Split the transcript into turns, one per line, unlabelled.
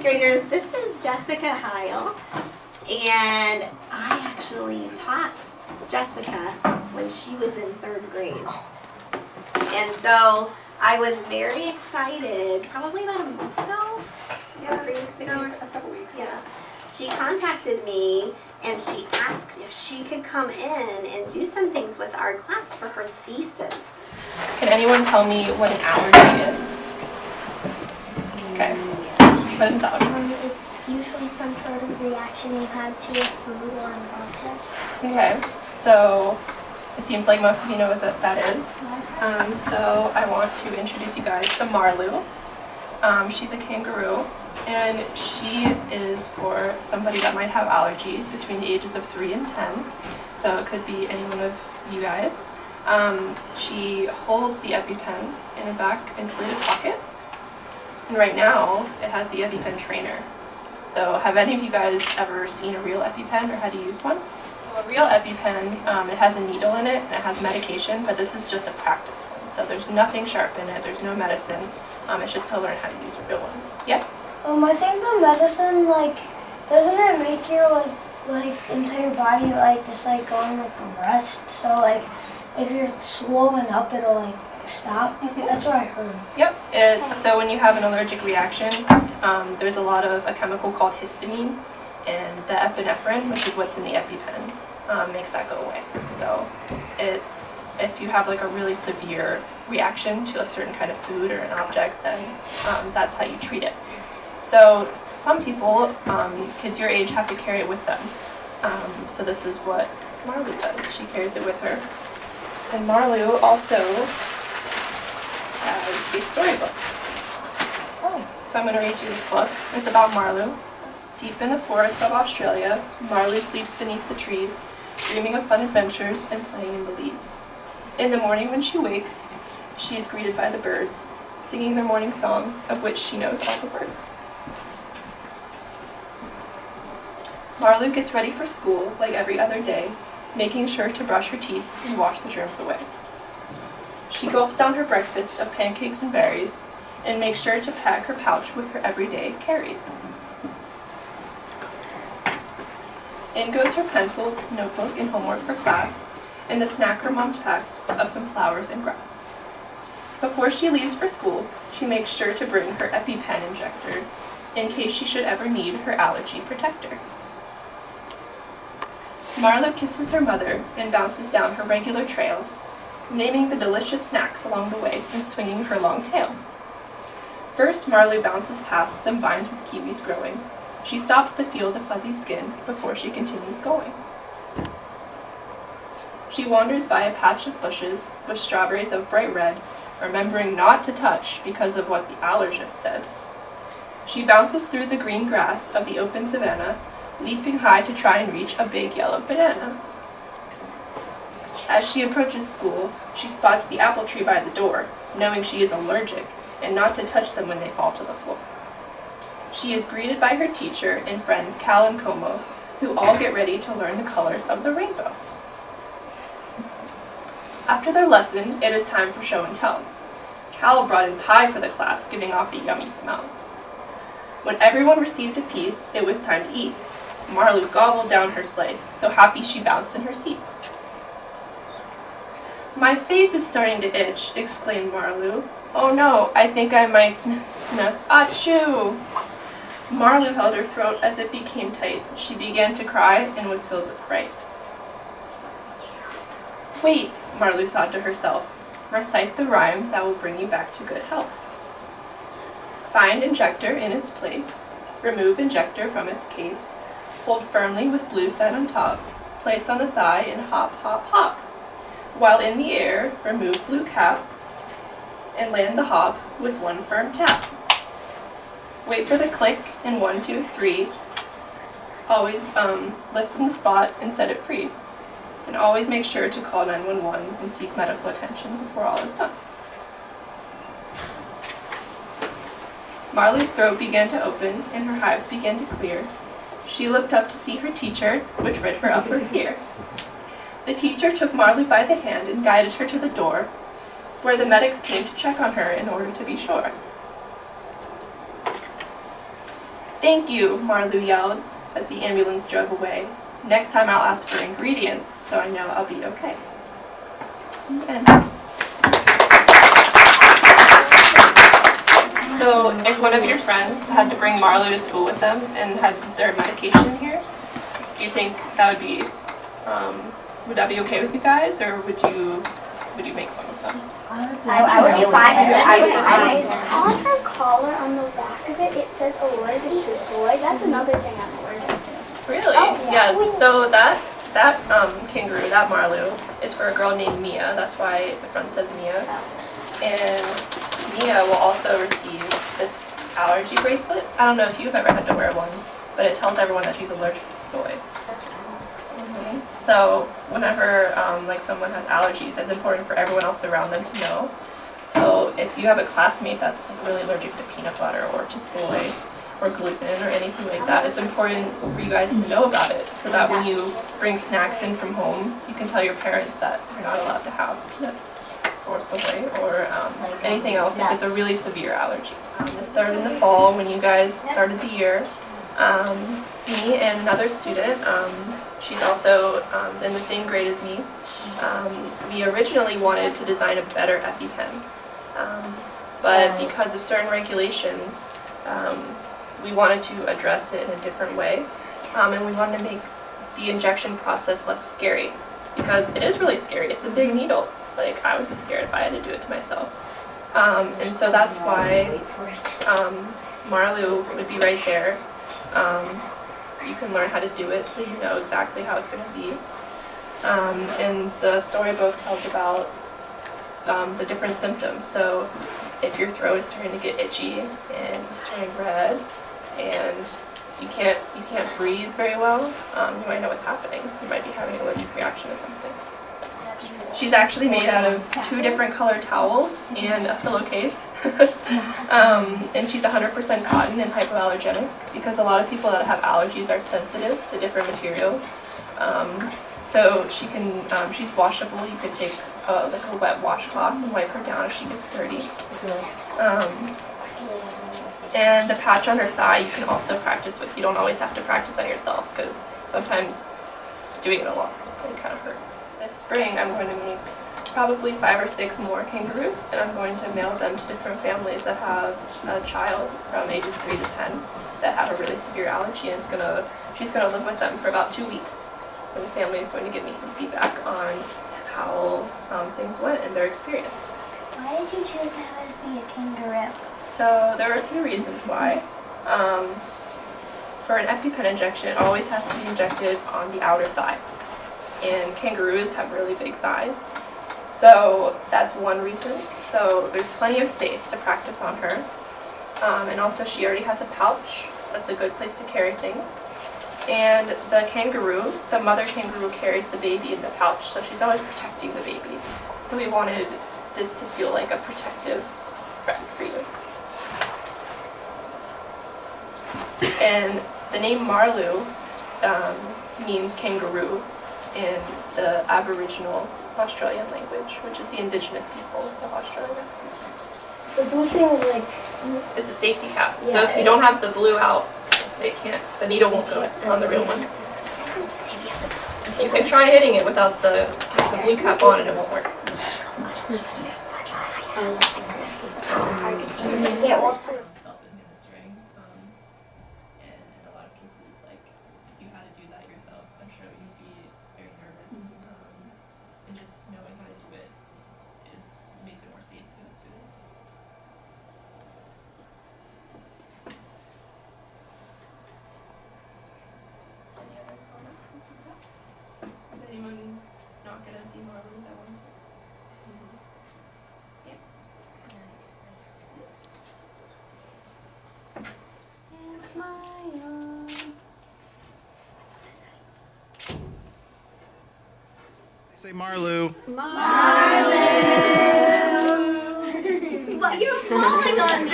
graders, this is Jessica Hile, and I actually taught Jessica when she was in 3rd grade. And so I was very excited, probably about a month ago, 3 weeks ago, or a couple weeks. Yeah. She contacted me and she asked if she could come in and do some things with our class for her thesis.
Can anyone tell me what an allergy is? Okay. What is allergy?
It's usually some sort of reaction you have to a food or an object.
Okay. So it seems like most of you know what that is. So I want to introduce you guys to Marlu. She's a kangaroo, and she is for somebody that might have allergies between the ages of 3 and 10. So it could be any one of you guys. She holds the EpiPen in a back insulated pocket. And right now, it has the EpiPen trainer. So have any of you guys ever seen a real EpiPen or had to use one? Well, a real EpiPen, it has a needle in it and it has medication, but this is just a practice one. So there's nothing sharp in it, there's no medicine. It's just to learn how to use a real one. Yeah?
I think the medicine, doesn't it make your, into your body, just, go on, rest? So, if you're swollen up, it'll, stop? Mm-hmm. That's what I heard.
Yep. So when you have an allergic reaction, there's a lot of a chemical called histamine, and the epinephrine, which is what's in the EpiPen, makes that go away. So if you have a really severe reaction to a certain kind of food or an object, then that's how you treat it. So some people, kids your age, have to carry it with them. So this is what Marlu does. She carries it with her. And Marlu also has a storybook. So I'm going to read you this book. It's about Marlu. Deep in the forests of Australia, Marlu sleeps beneath the trees, dreaming of fun adventures and playing in the leaves. In the morning when she wakes, she is greeted by the birds, singing their morning song, of which she knows all the words. Marlu gets ready for school like every other day, making sure to brush her teeth and wash the germs away. She gulps down her breakfast of pancakes and berries, and makes sure to pack her pouch with her everyday carries. In goes her pencils, notebook, and homework for class, and the snack her mom packed of some flowers and grass. Before she leaves for school, she makes sure to bring her EpiPen injector in case she should ever need her allergy protector. Marlu kisses her mother and bounces down her regular trail, naming the delicious snacks along the way and swinging her long tail. First, Marlu bounces past some vines with kiwis growing. She stops to feel the fuzzy skin before she continues going. She wanders by a patch of bushes with strawberries of bright red, remembering not to touch because of what the allergist said. She bounces through the green grass of the open savanna, leaping high to try and reach a big yellow banana. As she approaches school, she spots the apple tree by the door, knowing she is allergic and not to touch them when they fall to the floor. She is greeted by her teacher and friends Cal and Como, who all get ready to learn the colors of the rainbow. After their lesson, it is time for show and tell. Cal brought in pie for the class, giving off a yummy smell. When everyone received a piece, it was time to eat. Marlu gobbled down her slice, so happy she bounced in her seat. "My face is starting to itch," exclaimed Marlu. "Oh no, I think I might achoo!" Marlu held her throat as it became tight. She began to cry and was filled with fright. "Wait," Marlu thought to herself, "recite the rhyme that will bring you back to good health. Find injector in its place, remove injector from its case, hold firmly with blue set on top, place on the thigh and hop, hop, hop. While in the air, remove blue cap, and land the hop with one firm tap. Wait for the click in 1, 2, 3. Always lift from the spot and set it free. And always make sure to call 911 and seek medical attention before all is done." Marlu's throat began to open and her hives began to clear. She looked up to see her teacher, which read her upper ear. The teacher took Marlu by the hand and guided her to the door, where the medics came to check on her in order to be sure. "Thank you," Marlu yelled as the ambulance drove away. "Next time I'll ask for ingredients so I know I'll be okay." And so if one of your friends had to bring Marlu to school with them and had their medication here, do you think that would that be okay with you guys, or would you make fun of them?
I would be fine with it. I would be fine with it. On her collar on the back of it, it says allergic to soy. That's another thing I'm allergic to.
Really?
Oh,
Yeah.
sweet.
So that kangaroo, that Marlu, is for a girl named Mia. That's why the front says Mia. And Mia will also receive this allergy bracelet. I don't know if you've ever had to wear one, but it tells everyone that she's allergic to soy. So whenever like someone has allergies, it's important for everyone else around them to know. So if you have a classmate that's really allergic to peanut butter or to soy or gluten or anything like that, it's important for you guys to know about it, so that when you bring snacks in from home, you can tell your parents that you're not allowed to have peanuts or soy or anything else if it's a really severe allergy. This started in the fall when you guys started the year. Me and another student, she's also in the same grade as me, we originally wanted to design a better EpiPen, but because of certain regulations, we wanted to address it in a different way, and we wanted to make the injection process less scary, because it is really scary. It's a big needle. Like, I would be scared if I had to do it to myself. And so that's why Marlu would be right there. You can learn how to do it so you know exactly how it's going to be. And the storybook tells about the different symptoms. So if your throat is starting to get itchy and it's turning red and you can't breathe very well, you might know what's happening. You might be having an allergic reaction to something. She's actually made out of 2 different colored towels and a pillowcase. And she's 100% cotton and hypoallergenic, because a lot of people that have allergies are sensitive to different materials. So she can, she's washable. You could take like a wet washcloth and wipe her down if she gets dirty. And the patch on her thigh you can also practice with. You don't always have to practice on yourself, because sometimes doing it a lot can kind of hurt. This spring I'm going to make probably 5 or 6 more kangaroos, and I'm going to mail them to different families that have a child from ages 3 to 10 that have a really severe allergy, and she's gonna live with them for about 2 weeks. And the family is going to give me some feedback on how things went and their experience.
Why did you choose to have it be a kangaroo?
So there are a few reasons why. For an EpiPen injection, it always has to be injected on the outer thigh. And kangaroos have really big thighs. So that's one reason. So there's plenty of space to practice on her. And also she already has a pouch. That's a good place to carry things. And the kangaroo, the mother kangaroo, carries the baby in the pouch, so she's always protecting the baby. So we wanted this to feel like a protective friend for you. And the name Marlu means kangaroo in the Aboriginal Australian language, which is the indigenous people of Australia.
The blue thing is like...
It's a safety cap. So if you don't have the blue out, the needle won't go on the real one. You can try hitting it without the blue cap on and it won't work. Self-administering, and in a lot of cases, like, if you had to do that yourself, I'm sure you'd be very nervous. And just knowing how to do it makes it more safe for the students. Any other comments? Did anyone not get to see Marlu that one? Yeah.
And smile.
Say Marlu.
Marlu. What, you're falling on me.